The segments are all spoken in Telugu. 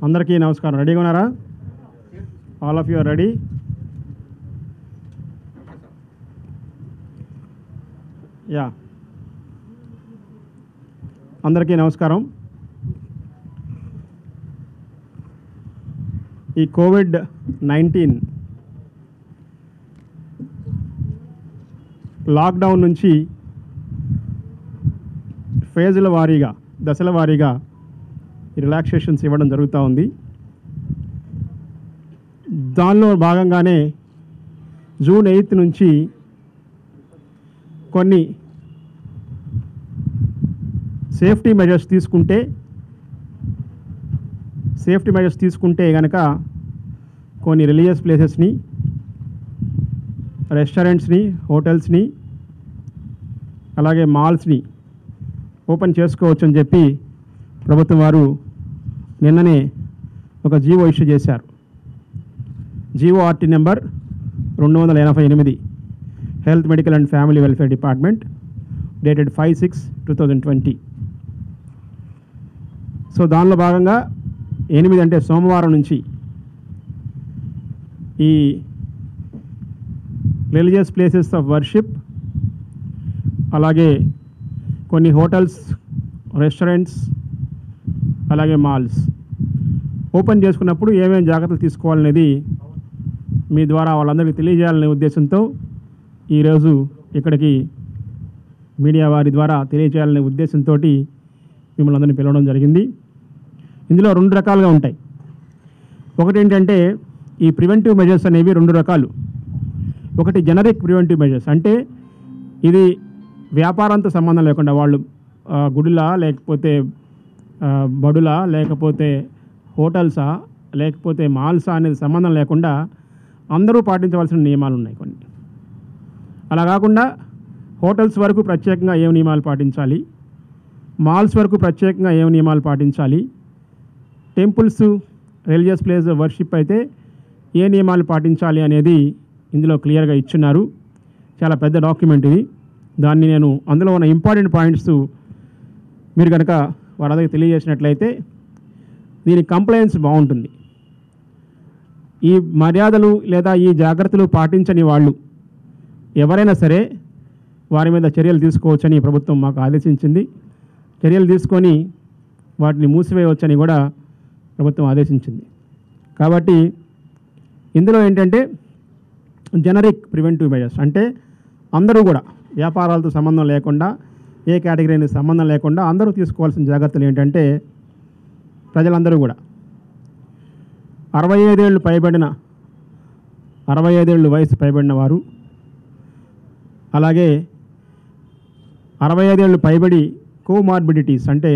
అందరికీ నమస్కారం. రెడీగా ఉన్నారా? All of you are ready? Yeah, అందరికీ నమస్కారం. ఈ కోవిడ్-19 లాక్డౌన్ నుంచి ఫేజుల వారీగా, దశల వారీగా రిలాక్సేషన్స్ ఇవ్వడం జరుగుతూ ఉంది. దానిలో భాగంగానే జూన్ 8 నుంచి కొన్ని సేఫ్టీ మెజర్స్ తీసుకుంటే కనుక కొన్ని రిలీజియస్ ప్లేసెస్ని, రెస్టారెంట్స్ని, హోటల్స్ని, అలాగే మాల్స్ని ఓపెన్ చేసుకోవచ్చని చెప్పి ప్రభుత్వం వారు నిన్ననే ఒక జీవో ఇష్యూ చేశారు. GO RT number 288, health, medical and family welfare department, dated 5/6/2020. So దానిలో భాగంగా 8 అంటే సోమవారం నుంచి ఈ రిలీజియస్ ప్లేసెస్ ఆఫ్ వర్షిప్, అలాగే కొన్ని హోటల్స్, రెస్టారెంట్స్, అలాగే మాల్స్ ఓపెన్ చేసుకున్నప్పుడు ఏమేమి జాగ్రత్తలు తీసుకోవాలనేది మీ ద్వారా వాళ్ళందరికీ తెలియజేయాలనే ఉద్దేశంతో ఈరోజు ఇక్కడికి మీడియా వారి ద్వారా తెలియజేయాలనే ఉద్దేశంతో మిమ్మల్ని అందరినీ పిలవడం జరిగింది. ఇందులో 2 రకాలుగా ఉంటాయి. ఒకటి ఏంటంటే ఈ ప్రివెంటివ్ మెజర్స్ అనేవి 2 రకాలు. ఒకటి జనరిక్ ప్రివెంటివ్ మెజర్స్, అంటే ఇది వ్యాపారంతో సంబంధం లేకుండా వాళ్ళు గుడిలా, లేకపోతే బడులా, లేకపోతే హోటల్సా, లేకపోతే మాల్సా అనేది సంబంధం లేకుండా అందరూ పాటించవలసిన నియమాలు ఉన్నాయి కొన్ని. అలా కాకుండా హోటల్స్ వరకు ప్రత్యేకంగా ఏం నియమాలు పాటించాలి, మాల్స్ వరకు ప్రత్యేకంగా ఏం నియమాలు పాటించాలి, టెంపుల్స్, రిలీజియస్ ప్లేస్ వర్షిప్ అయితే ఏ నియమాలు పాటించాలి అనేది ఇందులో క్లియర్గా ఇచ్చున్నారు. చాలా పెద్ద డాక్యుమెంట్ ఇది. దాన్ని నేను అందులో ఉన్న ఇంపార్టెంట్ పాయింట్స్ మీరు కనుక వారందరికీ తెలియజేసినట్లయితే దీని కంప్లైంట్స్ బాగుంటుంది. ఈ మర్యాదలు లేదా ఈ జాగ్రత్తలు పాటించని వాళ్ళు ఎవరైనా సరే వారి మీద చర్యలు తీసుకోవచ్చని ప్రభుత్వం మాకు ఆదేశించింది. చర్యలు తీసుకొని వాటిని మూసివేయవచ్చని కూడా ప్రభుత్వం ఆదేశించింది. కాబట్టి ఇందులో ఏంటంటే జనరిక్ ప్రివెంటివ్ మెజర్స్, అంటే అందరూ కూడా వ్యాపారాలతో సంబంధం లేకుండా, ఏ కేటగిరీని సంబంధం లేకుండా అందరూ తీసుకోవాల్సిన జాగ్రత్తలు ఏంటంటే ప్రజలందరూ కూడా 65 ఏళ్ళు వయసు పైబడిన వారు, అలాగే 65 ఏళ్ళు పైబడి కోమార్బిడిటీస్ అంటే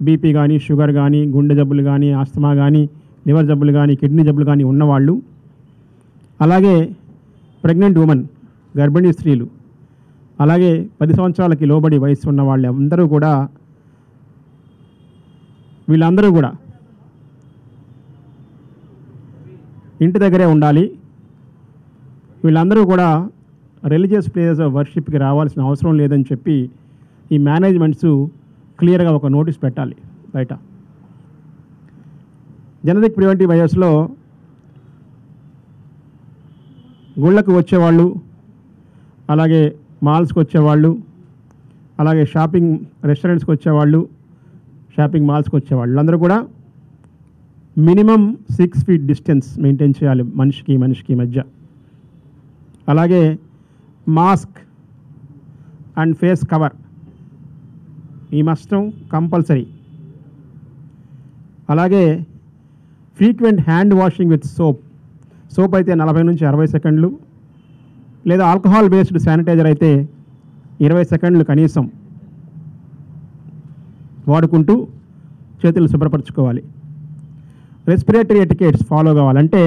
బీపీ కానీ, షుగర్ కానీ, గుండె జబ్బులు కానీ, ఆస్తమా కానీ, లివర్ జబ్బులు కానీ, కిడ్నీ జబ్బులు కానీ ఉన్నవాళ్ళు, అలాగే ప్రెగ్నెంట్ ఉమెన్, గర్భిణీ స్త్రీలు, అలాగే 10 సంవత్సరాలకి లోబడి వయసు ఉన్న వాళ్ళు వీళ్ళందరూ కూడా ఇంటి దగ్గరే ఉండాలి. వీళ్ళందరూ కూడా రిలీజియస్ ప్లేసెస్ ఆఫ్ వర్షిప్కి రావాల్సిన అవసరం లేదని చెప్పి ఈ మేనేజ్మెంట్స్ క్లియర్గా ఒక నోటీస్ పెట్టాలి బయట. జనరిక్ ప్రివెంటివ్ మెజర్స్లో గుళ్ళకు వచ్చేవాళ్ళు, అలాగే మాల్స్కి వచ్చేవాళ్ళు, అలాగే షాపింగ్ రెస్టారెంట్స్కి వచ్చేవాళ్ళు, షాపింగ్ మాల్స్కి వచ్చేవాళ్ళు అందరూ కూడా మినిమం 6 feet డిస్టెన్స్ మెయింటైన్ చేయాలి మనిషికి మధ్య. అలాగే మాస్క్ అండ్ ఫేస్ కవర్ ఈ మస్టం కంపల్సరీ. అలాగే frequent hand washing with soap అయితే 40 నుంచి 60 సెకండ్లు, లేదా ఆల్కహాల్ బేస్డ్ శానిటైజర్ అయితే 20 సెకండ్లు కనీసం వాడుకుంటూ చేతులు శుభ్రపరచుకోవాలి. రెస్పిరేటరీ ఎటికేట్స్ ఫాలో కావాలంటే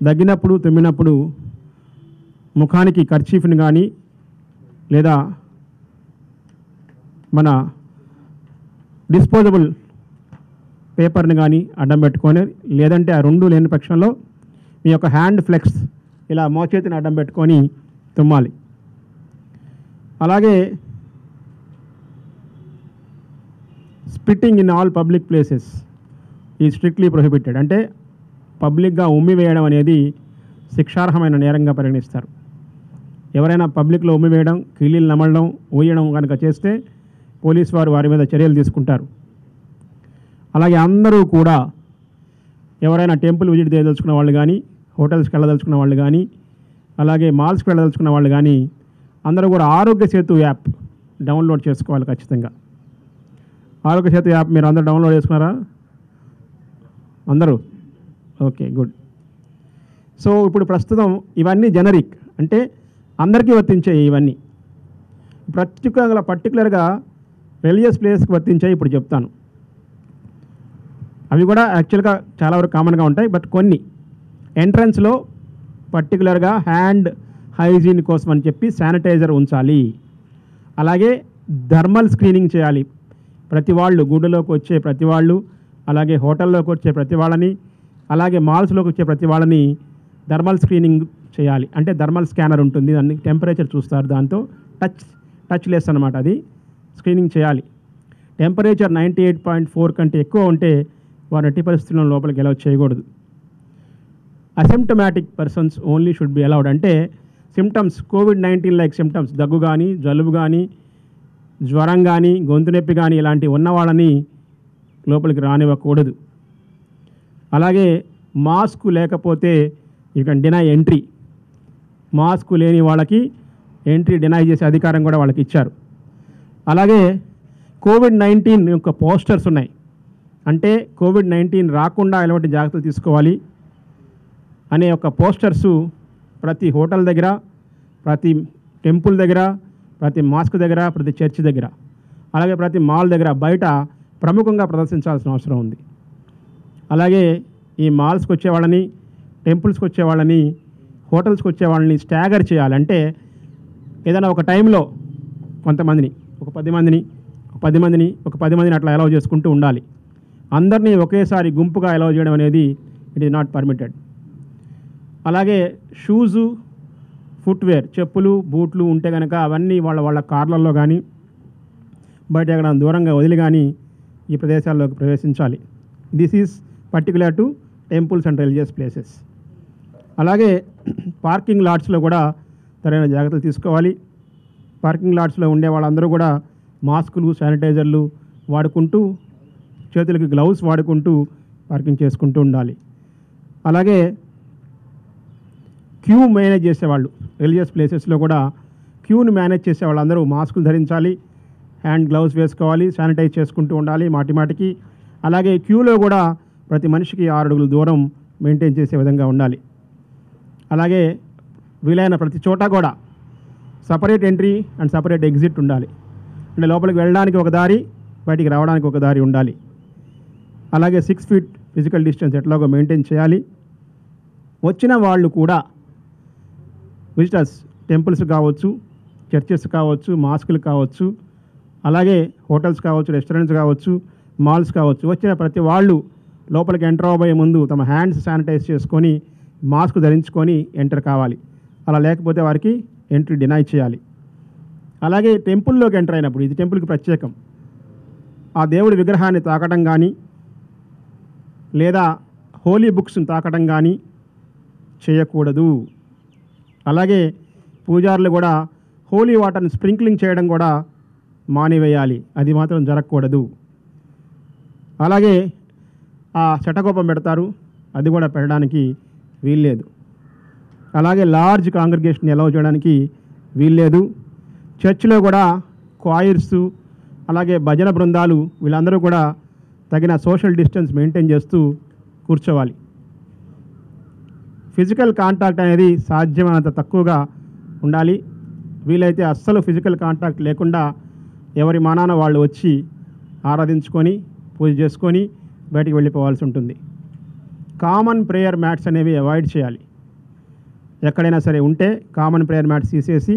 దగ్గినప్పుడు, తుమ్మినప్పుడు ముఖానికి కర్చీఫ్ని కానీ, లేదా మన డిస్పోజబుల్ పేపర్ని కానీ అడ్డం పెట్టుకొని, లేదంటే ఆ 2 లేని పక్షంలో మీ యొక్క హ్యాండ్ ఫ్లెక్స్ ఇలా మోచేతిని అడ్డం పెట్టుకొని తుమ్మాలి. అలాగే spitting in all public places, ఈ స్ట్రిక్ట్లీ ప్రొహిబిటెడ్. అంటే పబ్లిక్గా ఉమ్మి వేయడం అనేది శిక్షార్హమైన నేరంగా పరిగణిస్తారు. ఎవరైనా పబ్లిక్లో ఉమ్మి వేయడం, కిళ్ళీలు నమలడం, ఊయడం కనుక చేస్తే పోలీసు వారు వారి మీద చర్యలు తీసుకుంటారు. అలాగే అందరూ కూడా ఎవరైనా టెంపుల్ విజిట్ చేయదలుచుకున్న వాళ్ళు కానీ, హోటల్స్కి వెళ్ళదలుచుకున్న వాళ్ళు కానీ, అలాగే మాల్స్కి వెళ్ళదలుచుకున్న వాళ్ళు కానీ అందరూ కూడా ఆరోగ్య సేతు యాప్ డౌన్లోడ్ చేసుకోవాలి ఖచ్చితంగా. ఆరోగ్య సేతు యాప్ మీరు అందరూ డౌన్లోడ్ చేసుకున్నారా? అందరూ? Okay, good. సో ఇప్పుడు ప్రస్తుతం ఇవన్నీ జనరిక్, అంటే అందరికీ వర్తించాయి. ఇవన్నీ పర్టికులర్గా రిలీజియస్ ప్లేస్కి వర్తించాయి. ఇప్పుడు చెప్తాను. అవి కూడా యాక్చువల్గా చాలా వరకు కామన్గా ఉంటాయి. బట్ కొన్ని ఎంట్రన్స్లో పర్టికులర్గా హ్యాండ్ హైజీన్ కోసం అని చెప్పి శానిటైజర్ ఉంచాలి. అలాగే థర్మల్ స్క్రీనింగ్ చేయాలి. ప్రతి వాళ్ళు, గుడిలోకి వచ్చే ప్రతి వాళ్ళు, అలాగే హోటల్లోకి వచ్చే ప్రతి వాళ్ళని, అలాగే మాల్స్లోకి వచ్చే ప్రతి వాళ్ళని థర్మల్ స్క్రీనింగ్ చేయాలి. అంటే థర్మల్ స్కానర్ ఉంటుంది, దాన్ని టెంపరేచర్ చూస్తారు, దాంతో టచ్ లెస్ అనమాట, అది స్క్రీనింగ్ చేయాలి. టెంపరేచర్ 98.4 కంటే ఎక్కువ ఉంటే వారు ఎట్టి పరిస్థితుల్లో లోపలికి అలౌ చేయకూడదు. Asymptomatic persons only should be allowed. అంటే సిమ్టమ్స్, COVID-19 లైక్ సిమ్టమ్స్, దగ్గు కానీ, జలుబు కానీ, జ్వరం కానీ, గొంతు నొప్పి కానీ ఇలాంటివి ఉన్న వాళ్ళని లోపలికి రానివ్వకూడదు. అలాగే మాస్క్ లేకపోతే you can deny entry. Mask లేని వాళ్ళకి ఎంట్రీ డినై చేసే అధికారం కూడా వాళ్ళకి ఇచ్చారు. అలాగే COVID-19 యొక్క పోస్టర్స్ ఉన్నాయి. అంటే COVID-19 రాకుండా ఎలాంటి జాగ్రత్తలు తీసుకోవాలి అనే ఒక పోస్టర్సు ప్రతి హోటల్ దగ్గర, ప్రతి టెంపుల్ దగ్గర, ప్రతి మాస్క్ దగ్గర, ప్రతి చర్చ్ దగ్గర, అలాగే ప్రతి మాల్ దగ్గర బయట ప్రముఖంగా ప్రదర్శించాల్సిన అవసరం ఉంది. అలాగే ఈ మాల్స్కి వచ్చే వాళ్ళని, టెంపుల్స్కి వచ్చే వాళ్ళని, హోటల్స్కి వచ్చే వాళ్ళని స్టాగర్ చేయాలి. అంటే ఏదైనా ఒక టైంలో కొంతమందిని, ఒక 10 మందిని అట్లా అలౌ చేసుకుంటూ ఉండాలి. అందరినీ ఒకేసారి గుంపుగా అలౌ చేయడం అనేది ఇట్ ఈస్ నాట్ పర్మిటెడ్. అలాగే షూజు, ఫుట్వేర్, చెప్పులు, బూట్లు ఉంటే కనుక అవన్నీ వాళ్ళ కార్లలో కానీ బయట ఎక్కడ దూరంగా వదిలి కానీ ఈ ప్రదేశాల్లోకి ప్రవేశించాలి. This is particular to temples and religious places. అలాగే పార్కింగ్ లాట్స్లో కూడా సరైన జాగ్రత్తలు తీసుకోవాలి. పార్కింగ్ లాట్స్లో ఉండే వాళ్ళందరూ కూడా మాస్కులు, శానిటైజర్లు వాడుకుంటూ, చేతులకి గ్లౌస్ వాడుకుంటూ పార్కింగ్ చేసుకుంటూ ఉండాలి. అలాగే క్యూ మేనేజ్ చేసేవాళ్ళు, రిలీజియస్ ప్లేసెస్లో కూడా క్యూని మేనేజ్ చేసే వాళ్ళందరూ మాస్కులు ధరించాలి, హ్యాండ్ గ్లౌస్ వేసుకోవాలి, శానిటైజ్ చేసుకుంటూ ఉండాలి మాటిమాటికి. అలాగే క్యూలో కూడా ప్రతి మనిషికి 6 అడుగుల దూరం మెయింటైన్ చేసే విధంగా ఉండాలి. అలాగే వీలైన ప్రతి చోట కూడా separate entry and separate exit ఉండాలి. అంటే లోపలికి వెళ్ళడానికి ఒక దారి, బయటికి రావడానికి ఒక దారి ఉండాలి. అలాగే 6 feet ఫిజికల్ డిస్టెన్స్ ఎట్లాగో మెయింటైన్ చేయాలి. వచ్చిన వాళ్ళు కూడా విజిటర్స్, టెంపుల్స్ కావచ్చు, చర్చెస్ కావచ్చు, మాస్కులు కావచ్చు, అలాగే హోటల్స్ కావచ్చు, రెస్టారెంట్స్ కావచ్చు, మాల్స్ కావచ్చు, వచ్చిన ప్రతి వాళ్ళు లోపలికి ఎంటర్ అవ్వబోయే ముందు తమ హ్యాండ్స్ శానిటైజ్ చేసుకొని మాస్క్ ధరించుకొని ఎంటర్ కావాలి. అలా లేకపోతే వారికి ఎంట్రీ డినై చేయాలి. అలాగే టెంపుల్లోకి ఎంటర్ అయినప్పుడు, ఇది టెంపుల్కి ప్రత్యేకం, ఆ దేవుడి విగ్రహాన్ని తాకడం కానీ లేదా హోలీ బుక్స్ని తాకడం కానీ చేయకూడదు. అలాగే పూజారులు కూడా హోలీ వాటర్ని స్ప్రింక్లింగ్ చేయడం కూడా మానివేయాలి, అది మాత్రం జరగకూడదు. అలాగే ఆ శటకోపం పెడతారు, అది కూడా పెట్టడానికి వీల్లేదు. అలాగే లార్జ్ కాంగ్రిగేషన్ అలౌ చేయడానికి వీల్లేదు. చర్చిలో కూడా క్వాయిర్స్, అలాగే భజన బృందాలు వీళ్ళందరూ కూడా తగిన సోషల్ డిస్టెన్స్ మెయింటైన్ చేస్తూ కూర్చోవాలి. ఫిజికల్ కాంటాక్ట్ అనేది సాధ్యమైనంత తక్కువగా ఉండాలి. వీలైతే అస్సలు ఫిజికల్ కాంటాక్ట్ లేకుండా ఎవరి మానాన వాళ్ళు వచ్చి ఆరాధించుకొని పూజ చేసుకొని బయటికి వెళ్ళిపోవాల్సి ఉంటుంది. కామన్ ప్రేయర్ మ్యాట్స్ అనేవి అవాయిడ్ చేయాలి. ఎక్కడైనా సరే ఉంటే కామన్ ప్రేయర్ మ్యాట్స్ తీసేసి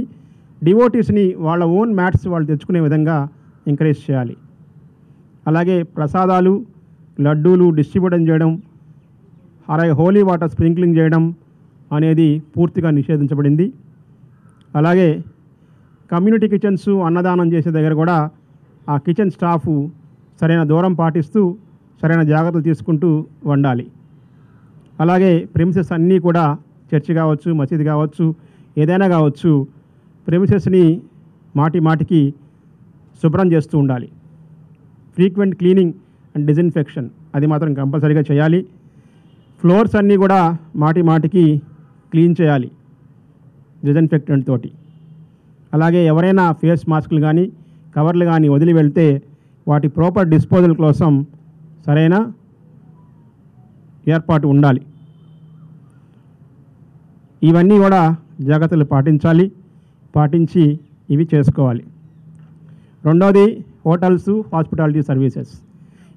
డివోటీస్ని వాళ్ళ ఓన్ మ్యాట్స్ వాళ్ళు తెచ్చుకునే విధంగా ఎంకరేజ్ చేయాలి. అలాగే ప్రసాదాలు, లడ్డూలు డిస్ట్రిబ్యూట్ చేయడం, అలాగే హోలీ వాటర్ స్ప్రింక్లింగ్ చేయడం అనేది పూర్తిగా నిషేధించబడింది. అలాగే కమ్యూనిటీ కిచెన్స్, అన్నదానం చేసే దగ్గర కూడా ఆ కిచెన్ స్టాఫ్ సరైన దూరం పాటిస్తూ సరైన జాగ్రత్తలు తీసుకుంటూ వండాలి. అలాగే ప్రెమిసెస్ అన్నీ కూడా చర్చి కావచ్చు, మసీదు కావచ్చు, ఏదైనా కావచ్చు, ప్రెమిసెస్ని మాటి మాటికి శుభ్రం చేస్తూ ఉండాలి. ఫ్రీక్వెంట్ క్లీనింగ్ అండ్ డిజిన్ఫెక్షన్ అది మాత్రం కంపల్సరీగా చేయాలి. ఫ్లోర్స్ అన్నీ కూడా మాటి మాటికి క్లీన్ చేయాలి డిజిన్ఫెక్టెంట్ తోటి. అలాగే ఎవరైనా ఫేస్ మాస్కులు కానీ కవర్లు కానీ వదిలి వెళ్తే వాటి ప్రాపర్ డిస్పోజల్ కోసం సరైన ఏర్పాటు ఉండాలి. ఇవన్నీ కూడా జాగ్రత్తలు పాటించి ఇవి చేసుకోవాలి. రెండోది హోటల్స్, హాస్పిటాలిటీ సర్వీసెస్.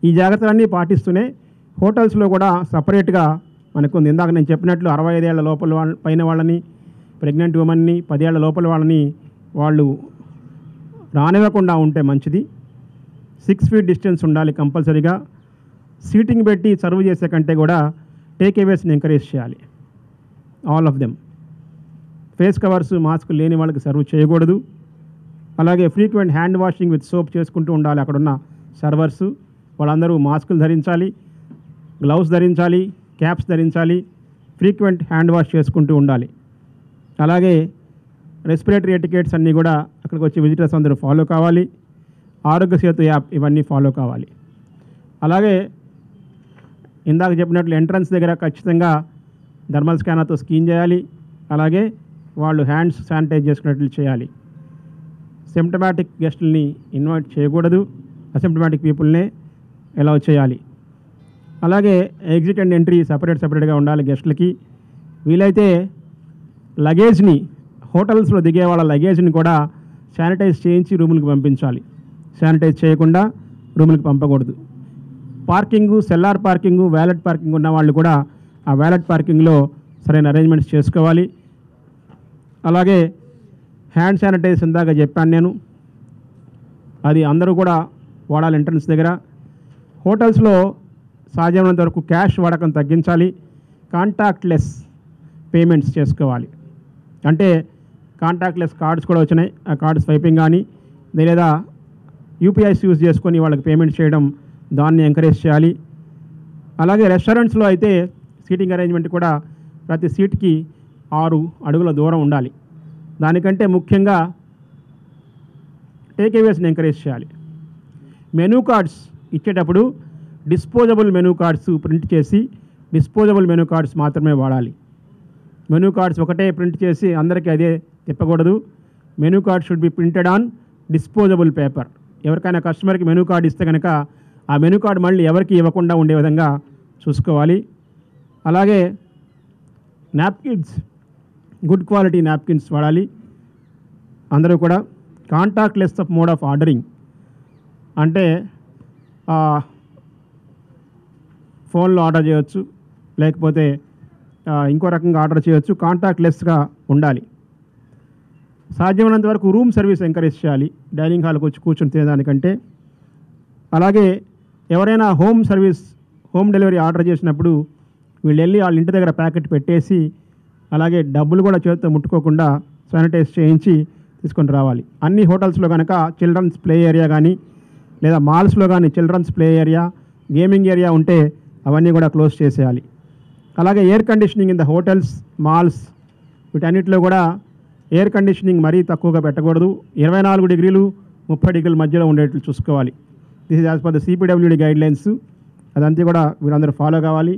ఈ జాగ్రత్తలన్నీ పాటిస్తూనే హోటల్స్లో కూడా సపరేట్గా మనకు ఉంది. ఇందాక నేను చెప్పినట్లు 65 ఏళ్ల లోపల పైన వాళ్ళని, ప్రెగ్నెంట్ ఉమెన్ని, 10 ఏళ్ల లోపల వాళ్ళని వాళ్ళు రానివ్వకుండా ఉంటే మంచిది. 6 feet డిస్టెన్స్ ఉండాలి కంపల్సరీగా. సీటింగ్ పెట్టి సర్వ్ చేసే కంటే కూడా టేక్ అవేస్ని ఎంకరేజ్ చేయాలి, all of them. Face covers, mask లేని వాళ్ళకి సర్వ్ చేయకూడదు. అలాగే frequent hand washing with soap చేసుకుంటూ ఉండాలి. అక్కడున్న సర్వర్సు వాళ్ళందరూ మాస్కులు ధరించాలి, గ్లౌస్ ధరించాలి, క్యాప్స్ ధరించాలి, ఫ్రీక్వెంట్ హ్యాండ్ వాష్ చేసుకుంటూ ఉండాలి. అలాగే రెస్పిరేటరీ ఎటికెట్స్ అన్నీ కూడా అక్కడికి వచ్చి విజిటర్స్ అందరూ ఫాలో కావాలి. ఆరోగ్య సేతు యాప్ ఇవన్నీ ఫాలో కావాలి. అలాగే ఇందాక చెప్పినట్లు ఎంట్రన్స్ దగ్గర ఖచ్చితంగా థర్మల్ స్కానర్తో స్క్రీన్ చేయాలి. అలాగే వాళ్ళు హ్యాండ్స్ శానిటైజ్ చేసుకున్నట్లు చేయాలి. సిమ్టమాటిక్ గెస్టుల్ని ఇన్వైట్ చేయకూడదు, అసిమ్టమాటిక్ పీపుల్నే అలౌ చేయాలి. అలాగే ఎగ్జిట్ అండ్ ఎంట్రీ సపరేట్గా ఉండాలి గెస్టులకి. వీలైతే లగేజ్ని, హోటల్స్లో దిగే వాళ్ళ లగేజ్ని కూడా శానిటైజ్ చేయించి రూములకు పంపించాలి. శానిటైజ్ చేయకుండా రూములకు పంపకూడదు. Parking, cellar parking, valet parking ఉన్న వాళ్ళు కూడా ఆ వ్యాలెట్ పార్కింగ్లో సరైన అరేంజ్మెంట్స్ చేసుకోవాలి. అలాగే హ్యాండ్ శానిటైజర్ ఇందాక చెప్పాను నేను, అది అందరూ కూడా వాడాలి ఎంట్రన్స్ దగ్గర. హోటల్స్లో సాధ్యమైనంత వరకు క్యాష్ వాడకం తగ్గించాలి. కాంటాక్ట్లెస్ పేమెంట్స్ చేసుకోవాలి. అంటే కాంటాక్ట్లెస్ కార్డ్స్ కూడా వచ్చినాయి. ఆ కార్డ్ స్వైపింగ్ కానీ లేదా యూపీఐస్ యూజ్ చేసుకొని వాళ్ళకి పేమెంట్ చేయడం, దాన్ని ఎంకరేజ్ చేయాలి. అలాగే రెస్టారెంట్స్లో అయితే సీటింగ్ అరేంజ్మెంట్ కూడా ప్రతి సీట్కి 6 అడుగుల దూరం ఉండాలి. దానికంటే ముఖ్యంగా టేక్ అవేస్ని ఎంకరేజ్ చేయాలి. మెనూ కార్డ్స్ ఇచ్చేటప్పుడు డిస్పోజబుల్ మెనూ కార్డ్స్ ప్రింట్ చేసి డిస్పోజబుల్ మెనూ కార్డ్స్ మాత్రమే వాడాలి. మెనూ కార్డ్స్ ఒకటే ప్రింట్ చేసి అందరికీ అదే తిప్పకూడదు. Menu card should be printed on disposable paper. ఎవరికైనా కస్టమర్కి మెనూ కార్డ్ ఇస్తే కనుక ఆ మెనూ కార్డ్ మళ్ళీ ఎవరికి ఇవ్వకుండా ఉండే విధంగా చూసుకోవాలి. అలాగే నాప్కిన్స్, గుడ్ క్వాలిటీ నాప్కిన్స్ వాడాలి అందరూ కూడా. Contactless of mode of ordering అంటే ఫోన్లో ఆర్డర్ చేయొచ్చు, లేకపోతే ఇంకో రకంగా ఆర్డర్ చేయొచ్చు. కాంటాక్ట్లెస్గా ఉండాలి. సాధ్యమైనంత వరకు రూమ్ సర్వీస్ ఎంకరేజ్ చేయాలి, డైనింగ్ హాల్కి వచ్చి కూర్చొని తినేదానికంటే. అలాగే ఎవరైనా హోమ్ డెలివరీ ఆర్డర్ చేసినప్పుడు వీళ్ళు వెళ్ళి వాళ్ళ ఇంటి దగ్గర ప్యాకెట్ పెట్టేసి, అలాగే డబ్బులు కూడా చేతితో ముట్టుకోకుండా శానిటైజ్ చేయించి తీసుకొని రావాలి. అన్ని హోటల్స్లో కనుక చిల్డ్రన్స్ ప్లే ఏరియా కానీ లేదా మాల్స్లో కానీ children's play area, gaming area ఉంటే అవన్నీ కూడా క్లోజ్ చేసేయాలి. అలాగే air conditioning in the hotels, malls వీటన్నిటిలో కూడా ఎయిర్ కండిషనింగ్ మరీ తక్కువగా పెట్టకూడదు. 24 డిగ్రీలు 30 డిగ్రీల మధ్యలో ఉండేట్లు చూసుకోవాలి. This is as per the CPWD guidelines. అదంతా కూడా వీరందరూ ఫాలో కావాలి.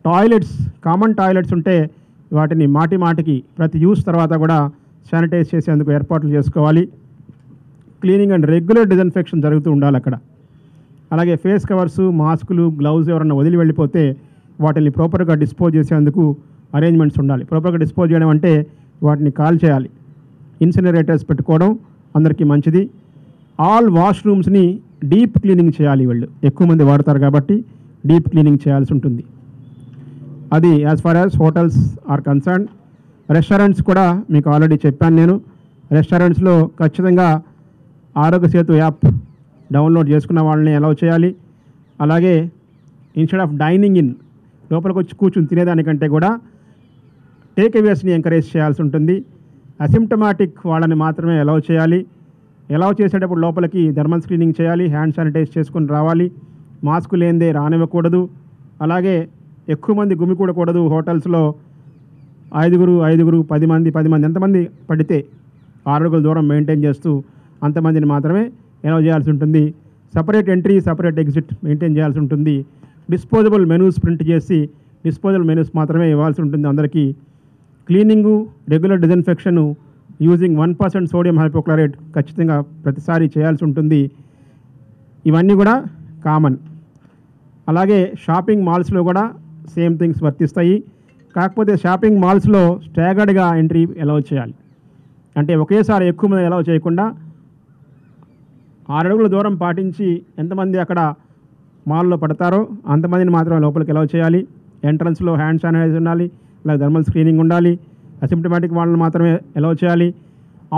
టాయిలెట్స్, కామన్ టాయిలెట్స్ ఉంటే వాటిని మాటికి ప్రతి యూస్ తర్వాత కూడా శానిటైజ్ చేసేందుకు ఏర్పాట్లు చేసుకోవాలి. క్లీనింగ్ అండ్ రెగ్యులర్ డిజిన్ఫెక్షన్ జరుగుతూ ఉండాలి అక్కడ. అలాగే ఫేస్ కవర్సు, మాస్కులు, గ్లౌజ్ ఎవరన్నా వదిలి వెళ్ళిపోతే వాటిని ప్రాపర్గా డిస్పోజ్ చేసేందుకు అరేంజ్మెంట్స్ ఉండాలి. ప్రాపర్గా డిస్పోజ్ చేయడం అంటే వాటిని కాల్ చేయాలి. ఇన్సినరేటర్స్ పెట్టుకోవడం అందరికీ మంచిది. ఆల్ వాష్రూమ్స్ని డీప్ క్లీనింగ్ చేయాలి. వీళ్ళు ఎక్కువ మంది వాడతారు కాబట్టి డీప్ క్లీనింగ్ చేయాల్సి ఉంటుంది. అది as far as hotels are concern. Restaurants కూడా మీకు ఆల్రెడీ చెప్పాను నేను. రెస్టారెంట్స్లో ఖచ్చితంగా ఆరోగ్య సేతు యాప్ డౌన్లోడ్ చేసుకున్న వాళ్ళని అలౌ చేయాలి. అలాగే ఇన్స్టెడ్ ఆఫ్ డైనింగ్ ఇన్, లోపలికి వచ్చి కూర్చుని తినేదానికంటే కూడా టేక్ అవేస్ని ఎంకరేజ్ చేయాల్సి ఉంటుంది. అసిమ్టమాటిక్ వాళ్ళని మాత్రమే అలౌ చేయాలి. అలౌ చేసేటప్పుడు లోపలికి థర్మల్ స్క్రీనింగ్ చేయాలి, హ్యాండ్ శానిటైజ్ చేసుకొని రావాలి. మాస్క్ లేనిదే రానివ్వకూడదు. అలాగే ఎక్కువ మంది గుమికూడకూడదు. హోటల్స్లో ఐదుగురు 10 మంది ఎంతమంది పడితే 6 అడుగుల దూరం మెయింటైన్ చేస్తూ అంతమందిని మాత్రమే అలౌ చేయాల్సి ఉంటుంది. Separate entry, separate exit maintain చేయాల్సి ఉంటుంది. డిస్పోజబుల్ మెనూస్ ప్రింట్ చేసి డిస్పోజబుల్ మెనూస్ మాత్రమే ఇవ్వాల్సి ఉంటుంది అందరికీ. Cleaning, regular disinfection using 1% sodium hypochlorite ఖచ్చితంగా ప్రతిసారి చేయాల్సి ఉంటుంది. ఇవన్నీ కూడా కామన్. అలాగే షాపింగ్ మాల్స్లో కూడా సేమ్ థింగ్స్ వర్తిస్తాయి. కాకపోతే షాపింగ్ మాల్స్లో స్టాగర్డ్గా ఎంట్రీ అలౌ చేయాలి. అంటే ఒకేసారి ఎక్కువ మంది అలౌ చేయకుండా 6 అడుగుల దూరం పాటించి ఎంతమంది అక్కడ మాల్లో పడతారో అంతమందిని మాత్రమే లోపలికి అలౌ చేయాలి. ఎంట్రన్స్లో హ్యాండ్ శానిటైజర్ ఉండాలి, అలాగే థర్మల్ స్క్రీనింగ్ ఉండాలి. అసిమ్టమాటిక్ వాళ్ళని మాత్రమే అలౌ చేయాలి.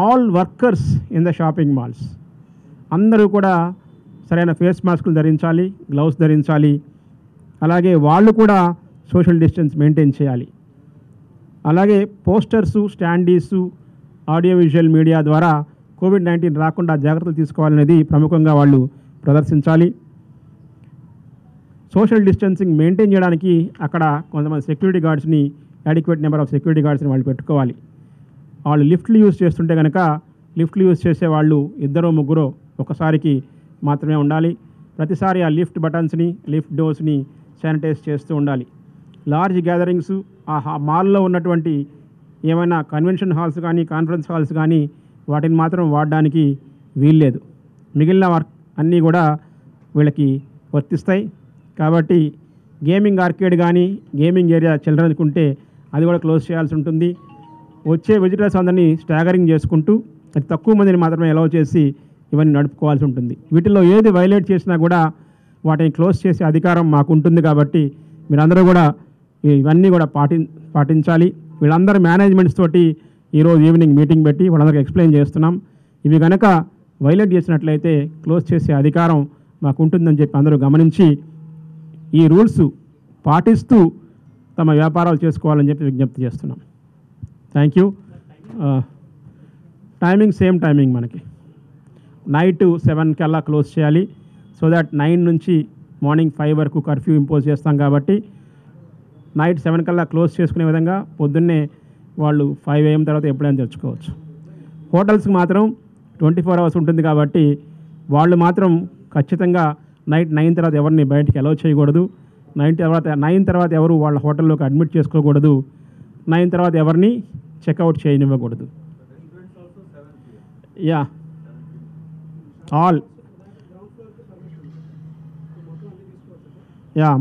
All workers in the shopping malls అందరూ కూడా సరైన ఫేస్ మాస్కులు ధరించాలి, గ్లౌస్ ధరించాలి. అలాగే వాళ్ళు కూడా సోషల్ డిస్టెన్స్ మెయింటైన్ చేయాలి. అలాగే పోస్టర్సు, స్టాండీసు, ఆడియో విజువల్ మీడియా ద్వారా కోవిడ్-19 రాకుండా జాగ్రత్తలు తీసుకోవాలనేది ప్రముఖంగా వాళ్ళు ప్రదర్శించాలి. సోషల్ డిస్టెన్సింగ్ మెయింటైన్ చేయడానికి అక్కడ కొంతమంది సెక్యూరిటీ గార్డ్స్ని, అడిక్వేట్ నెంబర్ ఆఫ్ సెక్యూరిటీ గార్డ్స్ని వాళ్ళు పెట్టుకోవాలి. వాళ్ళు లిఫ్ట్లు యూజ్ చేస్తుంటే కనుక లిఫ్ట్లు యూజ్ చేసే వాళ్ళు 2-3 ఒకసారికి మాత్రమే ఉండాలి. ప్రతిసారి ఆ లిఫ్ట్ బటన్స్ని, లిఫ్ట్ డోర్స్ని శానిటైజ్ చేస్తూ ఉండాలి. లార్జ్ గ్యాదరింగ్స్, ఆ మాల్లో ఉన్నటువంటి ఏమైనా కన్వెన్షన్ హాల్స్ కానీ, కాన్ఫరెన్స్ హాల్స్ కానీ వాటిని మాత్రం వాడడానికి వీల్లేదు. మిగిలిన వర్క్ అన్నీ కూడా వీళ్ళకి వర్తిస్తాయి. కాబట్టి గేమింగ్ ఆర్కేడ్ కానీ, గేమింగ్ ఏరియా చిల్డ్రన్కి ఉంటే అది కూడా క్లోజ్ చేయాల్సి ఉంటుంది. వచ్చే విజిటర్స్ అందరినీ స్టాగరింగ్ చేసుకుంటూ అతి తక్కువ మందిని మాత్రమే అలౌ చేసి ఇవన్నీ నడుపుకోవాల్సి ఉంటుంది. వీటిల్లో ఏది వైలేట్ చేసినా కూడా వాటిని క్లోజ్ చేసే అధికారం మాకు ఉంటుంది. కాబట్టి మీరందరూ కూడా ఇవన్నీ కూడా పాటించాలి. వీళ్ళందరూ మేనేజ్మెంట్స్ తోటి ఈరోజు ఈవినింగ్ మీటింగ్ పెట్టి వాళ్ళందరికీ ఎక్స్ప్లెయిన్ చేస్తున్నాం. ఇవి కనుక వైలేట్ చేసినట్లయితే క్లోజ్ చేసే అధికారం మాకు ఉంటుందని చెప్పి అందరూ గమనించి ఈ రూల్స్ పాటిస్తూ తమ వ్యాపారాలు చేసుకోవాలని చెప్పి విజ్ఞప్తి చేస్తున్నాం. Thank you. Timing same timing మనకి నైట్ 7 కల్లా క్లోజ్ చేయాలి. సో దట్ 9 నుంచి మార్నింగ్ 5 వరకు కర్ఫ్యూ ఇంపోజ్ చేస్తాం. కాబట్టి నైట్ 7 కల్లా క్లోజ్ చేసుకునే విధంగా పొద్దున్నే వాళ్ళు 5 AM తర్వాత ఎప్పుడైనా తెచ్చుకోవచ్చు. హోటల్స్కి మాత్రం 24 అవర్స్ ఉంటుంది. కాబట్టి వాళ్ళు మాత్రం ఖచ్చితంగా నైట్ 9 తర్వాత ఎవరిని బయటికి అలౌ చేయకూడదు. 9 తర్వాత ఎవరు వాళ్ళ హోటల్లోకి అడ్మిట్ చేసుకోకూడదు. 9 తర్వాత ఎవరిని చెక్అవుట్ చేయనివ్వకూడదు. యా ఆల్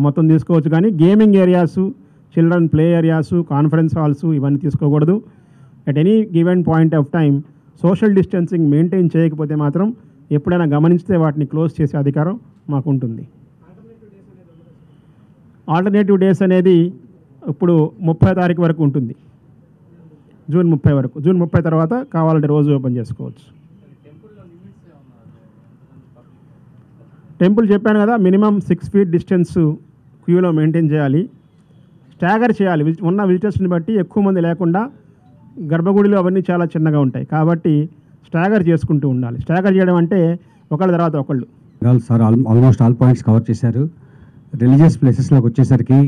మొత్తం తీసుకోవచ్చు. కానీ gaming areas, children play areas, conference halls ఇవన్నీ తీసుకోకూడదు. At any given point of time social distancing maintain చేయకపోతే మాత్రం ఎప్పుడైనా గమనిస్తే వాటిని క్లోజ్ చేసే అధికారం మాకు ఉంటుంది. ఆల్టర్నేటివ్ డేస్ అనేది ఇప్పుడు 30 తారీఖు వరకు ఉంటుంది. జూన్ 30 వరకు. జూన్ 30 తర్వాత కావాలంటే రోజు ఓపెన్ చేసుకోవచ్చు. టెంపుల్ చెప్పాను కదా, మినిమం 6 feet డిస్టెన్స్ క్యూలో మెయింటైన్ చేయాలి. స్టాగర్ చేయాలి. ఉన్న విజిటర్స్ని బట్టి ఎక్కువ మంది లేకుండా. గర్భగుడిలో అవన్నీ చాలా చిన్నగా ఉంటాయి కాబట్టి స్టాగర్ చేసుకుంటూ ఉండాలి. స్టాగర్ చేయడం అంటే ఒకళ్ళ తర్వాత ఒకళ్ళు. Sir almost all points cover చేశారు. రిలీజియస్ ప్లేసెస్లోకి వచ్చేసరికి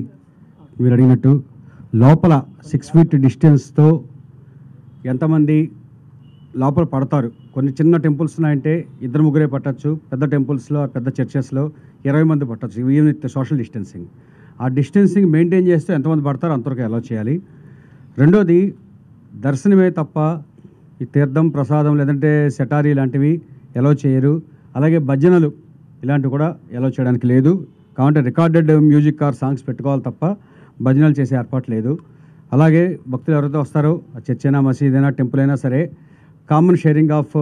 మీరు అడిగినట్టు లోపల 6 feet డిస్టెన్స్తో ఎంతమంది లోపల పడతారు. కొన్ని చిన్న టెంపుల్స్ ఉన్నాయంటే 2-3 పట్టచ్చు. పెద్ద టెంపుల్స్లో, పెద్ద చర్చెస్లో 20 మంది పట్టచ్చు. Even with social distancing. ఆ డిస్టెన్సింగ్ మెయింటైన్ చేస్తే ఎంతమంది పడతారో అంతవరకు అలౌ చేయాలి. రెండోది దర్శనమే తప్ప ఈ తీర్థం, ప్రసాదం లేదంటే సెటారీ లాంటివి అలౌ చేయరు. అలాగే భజనలు ఇలాంటివి కూడా అలౌ చేయడానికి లేదు. కాబట్టి రికార్డెడ్ మ్యూజిక్ ఆర్ సాంగ్స్ పెట్టుకోవాలి తప్ప భజనలు చేసే ఏర్పాటు లేదు. అలాగే భక్తులు ఎవరైతే వస్తారో చర్చ్ అయినా, మసీద్ అయినా, టెంపుల్ అయినా సరే common sharing of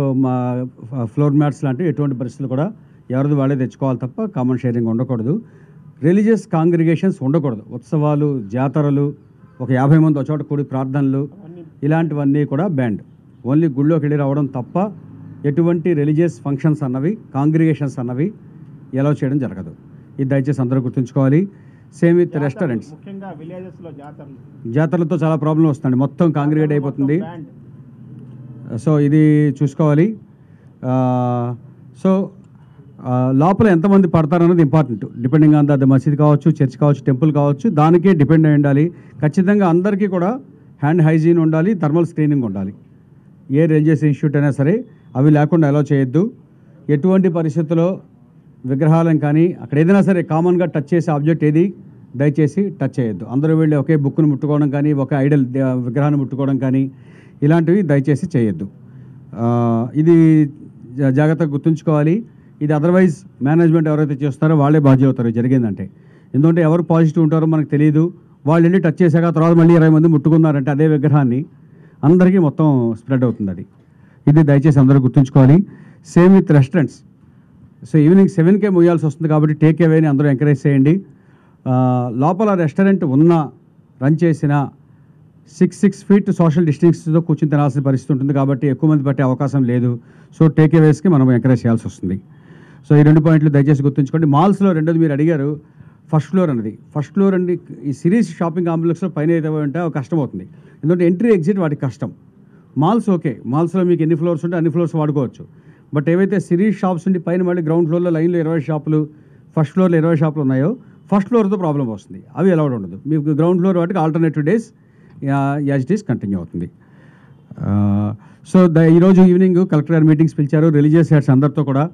floor mats లాంటివి ఎటువంటి పరిస్థితులు కూడా ఎవరిది వాళ్ళే తెచ్చుకోవాలి తప్ప కామన్ షేరింగ్ ఉండకూడదు. రిలీజియస్ కాంగ్రిగేషన్స్ ఉండకూడదు. ఉత్సవాలు, జాతరలు, ఒక 50 మంది ఒక చోట కూడి ప్రార్థనలు ఇలాంటివన్నీ కూడా బ్యాండ్. ఓన్లీ గుళ్ళోకి వెళ్ళి రావడం తప్ప ఎటువంటి రిలీజియస్ ఫంక్షన్స్ అన్నవి, కాంగ్రిగేషన్స్ అన్నవి అలౌ చేయడం జరగదు. ఇది దయచేసి అందరూ గుర్తుంచుకోవాలి. Same with restaurants. జాతరలతో చాలా ప్రాబ్లం వస్తుంది. మొత్తం కాంగ్రిగేట్ అయిపోతుంది. సో ఇది చూసుకోవాలి. సో లోపల ఎంతమంది పడతారన్నది ఇంపార్టెంట్. డిపెండింగ్ ఆన్ ద మసీద్ కావచ్చు, చర్చ్ కావచ్చు, టెంపుల్ కావచ్చు, దానికే డిపెండ్ అయి ఉండాలి. ఖచ్చితంగా అందరికీ కూడా హ్యాండ్ హైజీన్ ఉండాలి, థర్మల్ స్క్రీనింగ్ ఉండాలి. ఏ రిలీజియస్ ఇన్స్టిట్యూట్ అయినా సరే అవి లేకుండా అలౌ చేయొద్దు. ఎటువంటి పరిస్థితుల్లో విగ్రహాలను కానీ అక్కడ ఏదైనా సరే కామన్గా టచ్ చేసే ఆబ్జెక్ట్ ఏది దయచేసి టచ్ చేయొద్దు. అందరూ వెళ్ళి ఒకే బుక్ను ముట్టుకోవడం కానీ, ఒక ఐడల్ విగ్రహాన్ని ముట్టుకోవడం కానీ ఇలాంటివి దయచేసి చేయొద్దు. ఇది జాగ్రత్తగా గుర్తుంచుకోవాలి. ఇది అదర్వైజ్ మేనేజ్మెంట్ ఎవరైతే చేస్తారో వాళ్ళే బాధ్యత అవుతారు జరిగిందంటే. ఎందుకంటే ఎవరు పాజిటివ్ ఉంటారో మనకు తెలియదు. వాళ్ళు వెళ్ళి టచ్ చేశాక తర్వాత మళ్ళీ 20 మంది ముట్టుకున్నారంటే అదే విగ్రహాన్ని అందరికీ మొత్తం స్ప్రెడ్ అవుతుంది. అది ఇది దయచేసి అందరూ గుర్తుంచుకోవాలి. Same with restaurants. So evening 7కే ముయ్యాల్సి వస్తుంది కాబట్టి టేక్ అవేని అందరూ ఎంకరేజ్ చేయండి. లోపల రెస్టారెంట్ ఉన్న రన్ చేసిన 6 feet సోషల్ డిస్టెన్స్తో కూర్చొని తినాల్సిన పరిస్థితి ఉంటుంది కాబట్టి ఎక్కువ మంది పట్టే అవకాశం లేదు. సో టేక్ అవేస్కి మనం ఎంకరేజ్ చేయాల్సి వస్తుంది. సో ఈ 2 పాయింట్లు దయచేసి గుర్తుంచుకోండి. మాల్స్లో రెండోది మీరు అడిగారు, ఫస్ట్ ఫ్లోర్ అన్నది. ఫస్ట్ ఫ్లోర్ అండి ఈ సిరీస్ షాపింగ్ కాంప్లెక్స్లో పైన ఏదో ఉంటే కష్టం అవుతుంది. ఎందుకంటే ఎంట్రీ ఎగ్జిట్ వాటికి కష్టం. మాల్స్ ఓకే, మాల్స్లో మీకు ఎన్ని ఫ్లోర్స్ ఉంటే అన్ని ఫ్లోర్స్ వాడుకోవచ్చు. బట్ ఏవైతే సిరీస్ షాప్స్ ఉండి పైన మళ్ళీ గ్రౌండ్ ఫ్లోర్లో లైన్లో 20 షాపులు, ఫస్ట్ ఫ్లోర్లో 20 షాపులు ఉన్నాయో ఫస్ట్ ఫ్లోర్తో ప్రాబ్లం వస్తుంది. అవి అలౌడ్ ఉండదు. మీకు గ్రౌండ్ ఫ్లోర్ వాటికి alternative days as it is continue అవుతుంది. సో ఈరోజు ఈవినింగ్ కలెక్టర్ గారు మీటింగ్స్ పిలిచారు. రిలీజియస్ హెడ్స్ అందరితో కూడా,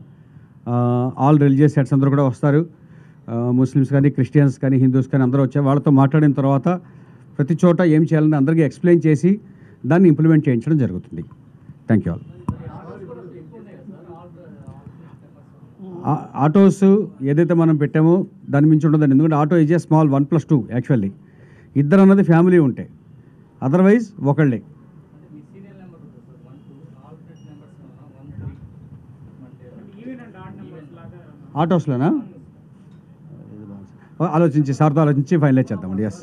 ఆల్ రిలీజియస్ హెడ్స్ అందరూ కూడా వస్తారు. ముస్లిమ్స్ కానీ, క్రిస్టియన్స్ కానీ, హిందూస్ కానీ అందరూ వచ్చారు. వాళ్ళతో మాట్లాడిన తర్వాత ప్రతి చోట ఏం చేయాలని అందరికీ ఎక్స్ప్లెయిన్ చేసి దాన్ని ఇంప్లిమెంట్ చేయించడం జరుగుతుంది. Thank you all. ఆటోస్ ఏదైతే మనం పెట్టామో దాని మించి ఉండదండి. ఎందుకంటే auto is a small 1+2 actually. ఇద్దరు అన్నది ఫ్యామిలీ ఉంటే, అదర్వైజ్ ఒకళ్ళే. ఆటోస్లోనా ఆలోచించి సార్తో ఆలోచించి ఫైనలైజ్ చేద్దామండి. ఎస్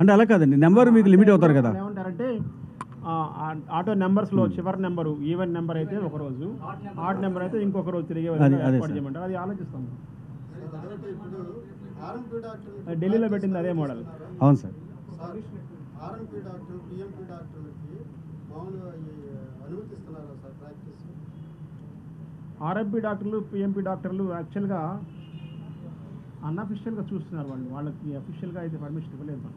అంటే అలా కాదండి, నెంబర్ మీకు లిమిట్ అవుతారు కదా. ఏమంటారంటే ఆటో నెంబర్స్లో చివరి నెంబరు ఈవెన్ నెంబర్ అయితే ఒక రోజు, ఆడ్ నెంబర్ అయితే ఇంకొక రోజు తిరిగే చేయమంటారు. అది ఆలోచిస్తాం. ఢిల్లీలో పెట్టింది అదే మోడల్. అవును సార్. ఆర్ఎంపీ డాక్టర్లు, పిఎంపీ డాక్టర్లు యాక్చువల్గా అన్అఫిషియల్గా చూస్తున్నారు. వాళ్ళకి అఫీషియల్గా అయితే పర్మిషన్ ఇవ్వలేదు.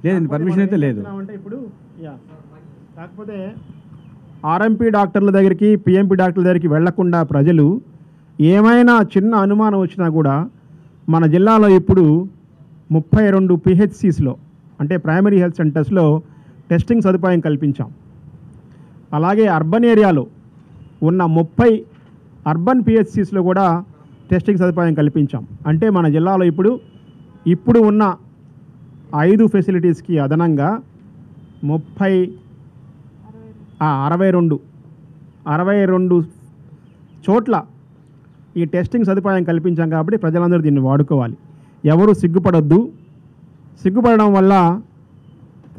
లేదండి, పర్మిషన్ అయితే లేదు. అంటే ఇప్పుడు కాకపోతే ఆర్ఎంపీ డాక్టర్ల దగ్గరికి, పిఎంపీ డాక్టర్ల దగ్గరికి వెళ్లకుండా ప్రజలు ఏమైనా చిన్న అనుమానం వచ్చినా కూడా మన జిల్లాలో ఇప్పుడు 32 PHCస్లో అంటే ప్రైమరీ హెల్త్ సెంటర్స్లో టెస్టింగ్ సదుపాయం కల్పించాం. అలాగే అర్బన్ ఏరియాలో ఉన్న 30 అర్బన్ PHCస్లో కూడా టెస్టింగ్ సదుపాయం కల్పించాం. అంటే మన జిల్లాలో ఇప్పుడు ఉన్న 5 ఫెసిలిటీస్కి అదనంగా 62 చోట్ల ఈ టెస్టింగ్ సదుపాయం కల్పించాం. కాబట్టి ప్రజలందరూ దీన్ని వాడుకోవాలి. ఎవరు సిగ్గుపడొద్దు. సిగ్గుపడడం వల్ల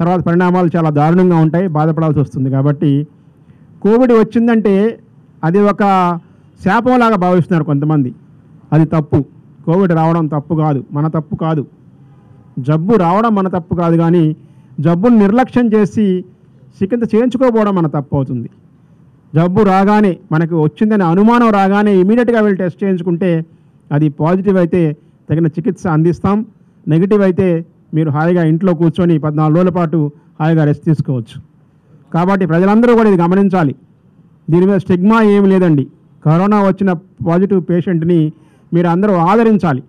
తర్వాత పరిణామాలు చాలా దారుణంగా ఉంటాయి, బాధపడాల్సి వస్తుంది. కాబట్టి కోవిడ్ వచ్చిందంటే అది ఒక శాపంలాగా భావిస్తున్నారు కొంతమంది. అది తప్పు. కోవిడ్ రావడం తప్పు కాదు, మన తప్పు కాదు. జబ్బు రావడం మన తప్పు కాదు, కానీ జబ్బును నిర్లక్ష్యం చేసి చికిత్స చేయించుకోకపోవడం మన తప్పు అవుతుంది. జబ్బు రాగానే మనకు వచ్చిందని అనుమానం రాగానే ఇమీడియట్గా వెళ్ళి టెస్ట్ చేయించుకుంటే అది పాజిటివ్ అయితే తగిన చికిత్స అందిస్తాం. నెగిటివ్ అయితే మీరు హాయిగా ఇంట్లో కూర్చొని 14 రోజుల పాటు హాయిగా రెస్ట్ తీసుకోవచ్చు. కాబట్టి ప్రజలందరూ కూడా ఇది గమనించాలి. దీని మీద స్టిగ్మా ఏమి లేదండి. కరోనా వచ్చిన పాజిటివ్ పేషెంట్ని మీరు అందరూ ఆదరించాలి,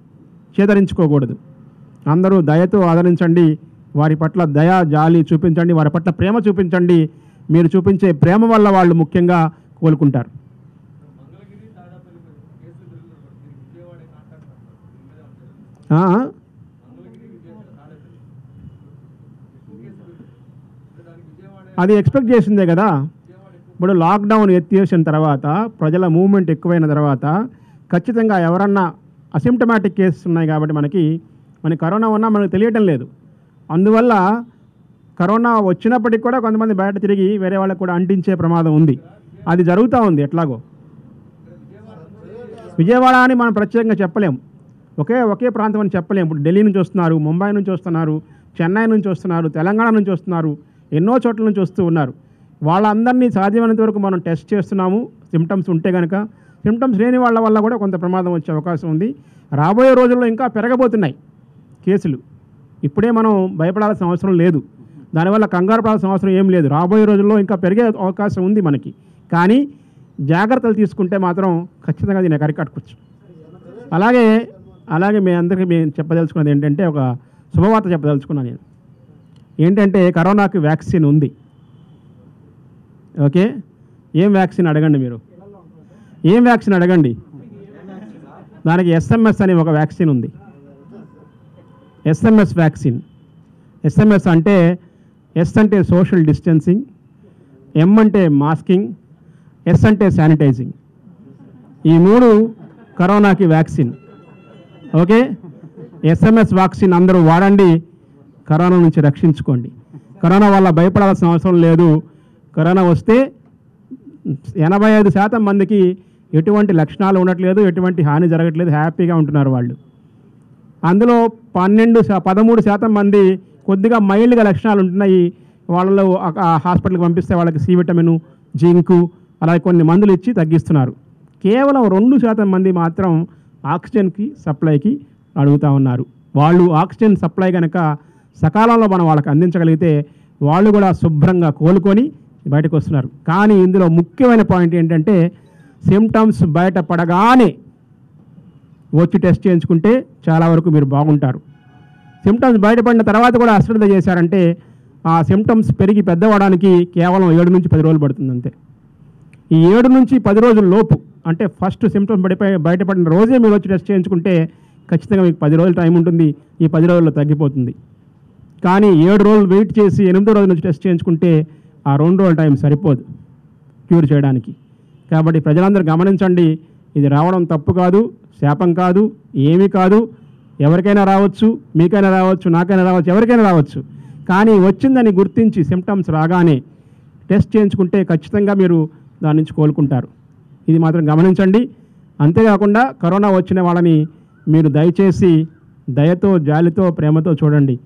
చేదరించుకోకూడదు. అందరూ దయతో ఆదరించండి. వారి పట్ల దయ, జాలి చూపించండి. వారి పట్ల ప్రేమ చూపించండి. మీరు చూపించే ప్రేమ వల్ల వాళ్ళు ముఖ్యంగా కోలుకుంటారు. అది ఎక్స్పెక్ట్ చేసిందే కదా. ఇప్పుడు లాక్డౌన్ ఎత్తేసిన తర్వాత, ప్రజల మూవ్మెంట్ ఎక్కువైన తర్వాత ఖచ్చితంగా ఎవరన్నా అసిమ్టమాటిక్ కేసెస్ ఉన్నాయి కాబట్టి మనకి కరోనా ఉన్నా మనకు తెలియటం లేదు. అందువల్ల కరోనా వచ్చినప్పటికి కూడా కొంతమంది బయట తిరిగి వేరే వాళ్ళకు కూడా అంటించే ప్రమాదం ఉంది. అది జరుగుతూ ఉంది ఎట్లాగో. విజయవాడ అని మనం ప్రత్యేకంగా చెప్పలేము, ఒకే ప్రాంతం అని చెప్పలేము. ఇప్పుడు ఢిల్లీ నుంచి వస్తున్నారు, ముంబై నుంచి వస్తున్నారు, చెన్నై నుంచి వస్తున్నారు, తెలంగాణ నుంచి వస్తున్నారు, ఎన్నో చోట్ల నుంచి వస్తూ ఉన్నారు. వాళ్ళందరినీ సాధ్యమైనంత వరకు మనం టెస్ట్ చేస్తున్నాము, సిమ్టమ్స్ ఉంటే కనుక. సిమ్టమ్స్ లేని వాళ్ళ వల్ల కూడా కొంత ప్రమాదం వచ్చే అవకాశం ఉంది. రాబోయే రోజుల్లో ఇంకా పెరగబోతున్నాయి కేసులు. ఇప్పుడే మనం భయపడాల్సిన అవసరం లేదు, దానివల్ల కంగారు పడాల్సిన అవసరం ఏం లేదు. రాబోయే రోజుల్లో ఇంకా పెరిగే అవకాశం ఉంది మనకి. కానీ జాగ్రత్తలు తీసుకుంటే మాత్రం ఖచ్చితంగా దీన్ని అరికట్టుకోవచ్చు. అలాగే మీ అందరికీ మేము చెప్పదలుచుకున్నది ఏంటంటే, ఒక శుభవార్త చెప్పదలుచుకున్నాను నేను. ఏంటంటే కరోనాకి వ్యాక్సిన్ ఉంది. ఓకే, ఏం వ్యాక్సిన్ అడగండి మీరు, ఏం వ్యాక్సిన్ అడగండి. దానికి SMS అనే ఒక వ్యాక్సిన్ ఉంది. SMS vaccine. SMS అంటే S అంటే సోషల్ డిస్టెన్సింగ్, M అంటే మాస్కింగ్, S అంటే శానిటైజింగ్. ఈ 3 కరోనాకి వ్యాక్సిన్. ఓకే, SMS వ్యాక్సిన్ అందరూ వాడండి, కరోనా నుంచి రక్షించుకోండి. కరోనా వల్ల భయపడాల్సిన అవసరం లేదు. కరోనా వస్తే 85% మందికి ఎటువంటి లక్షణాలు ఉండట్లేదు, ఎటువంటి హాని జరగట్లేదు, హ్యాపీగా ఉంటున్నారు వాళ్ళు. అందులో 13% మంది కొద్దిగా మైల్డ్గా లక్షణాలు ఉంటున్నాయి. వాళ్ళలో హాస్పిటల్కి పంపిస్తే వాళ్ళకి C విటమిన్, జింకు అలాగే కొన్ని మందులు ఇచ్చి తగ్గిస్తున్నారు. కేవలం 2% మంది మాత్రం ఆక్సిజన్కి సప్లైకి అడుగుతూ ఉన్నారు. వాళ్ళు ఆక్సిజన్ సప్లై కనుక సకాలంలో మనం వాళ్ళకి అందించగలిగితే వాళ్ళు కూడా శుభ్రంగా కోలుకొని బయటకు వస్తున్నారు. కానీ ఇందులో ముఖ్యమైన పాయింట్ ఏంటంటే, సిమ్టమ్స్ బయటపడగానే వచ్చి టెస్ట్ చేయించుకుంటే చాలా వరకు మీరు బాగుంటారు. సిమ్టమ్స్ బయటపడిన తర్వాత కూడా అశ్రద్ధ చేశారంటే ఆ సిమ్టమ్స్ పెరిగి పెద్దవడానికి కేవలం 7 నుంచి 10 రోజులు పడుతుంది అంతే. ఈ 7 నుంచి 10 రోజుల లోపు, అంటే ఫస్ట్ సిమ్టమ్స్ బయటపడిన రోజే మీరు వచ్చి టెస్ట్ చేయించుకుంటే ఖచ్చితంగా మీకు 10 రోజులు టైం ఉంటుంది. ఈ 10 రోజుల్లో తగ్గిపోతుంది. కానీ 7 రోజులు వెయిట్ చేసి 8వ రోజు నుంచి టెస్ట్ చేయించుకుంటే ఆ 2 రోజుల టైం సరిపోదు క్యూర్ చేయడానికి. కాబట్టి ప్రజలందరూ గమనించండి, ఇది రావడం తప్పు కాదు, శాపం కాదు, ఏమీ కాదు. ఎవరికైనా రావచ్చు, మీకైనా రావచ్చు, నాకైనా రావచ్చు, ఎవరికైనా రావచ్చు. కానీ వచ్చిందని గుర్తించి సిమ్టమ్స్ రాగానే టెస్ట్ చేయించుకుంటే ఖచ్చితంగా మీరు దాని నుంచి కోలుకుంటారు. ఇది మాత్రం గమనించండి. అంతేకాకుండా కరోనా వచ్చిన వాళ్ళని మీరు దయచేసి దయతో, జాలితో, ప్రేమతో చూడండి.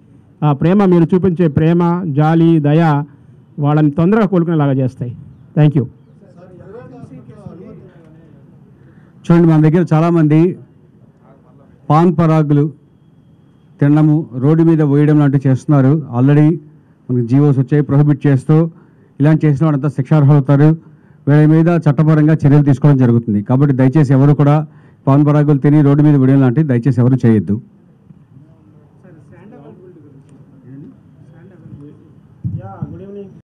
ఆ ప్రేమ, మీరు చూపించే ప్రేమ, జాలి, దయ వాళ్ళని తొందరగా కోలుకునేలాగా చేస్తాయి. Thank you. చూడండి, మన దగ్గర చాలామంది పాన్ పరాగులు తినడము, రోడ్డు మీద వేయడం లాంటివి చేస్తున్నారు. ఆల్రెడీ మనకి జీవోస్ వచ్చాయి ప్రొహిబిట్ చేస్తూ. ఇలాంటి చేసిన వాళ్ళంతా శిక్షార్హులు అవుతారు. వీళ్ళ మీద చట్టపరంగా చర్యలు తీసుకోవడం జరుగుతుంది. కాబట్టి దయచేసి ఎవరు కూడా పాన్ పరాగులు తిని రోడ్డు మీద వేయడం లాంటివి దయచేసి ఎవరు చేయొద్దు.